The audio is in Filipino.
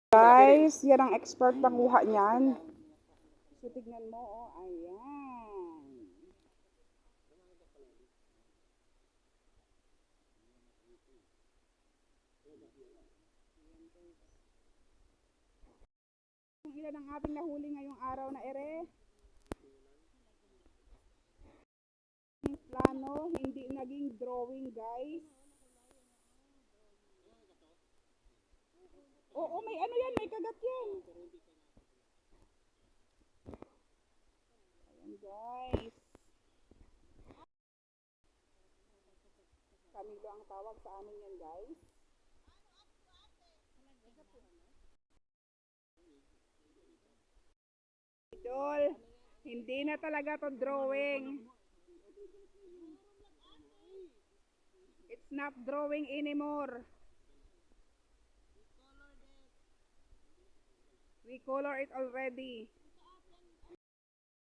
Guys, yan ang expert na kuha niyan. So, tignan mo, oh, ayan. Kung ilan ang ating nahuli ngayong araw na ere. Plano, hindi naging drawing, guys. Oo, may ano yan, may kagat yan. Ayan, guys. Camilo ang tawag sa amin yan, guys. Idol, hindi na talaga to drawing. It's not drawing anymore. We color it already.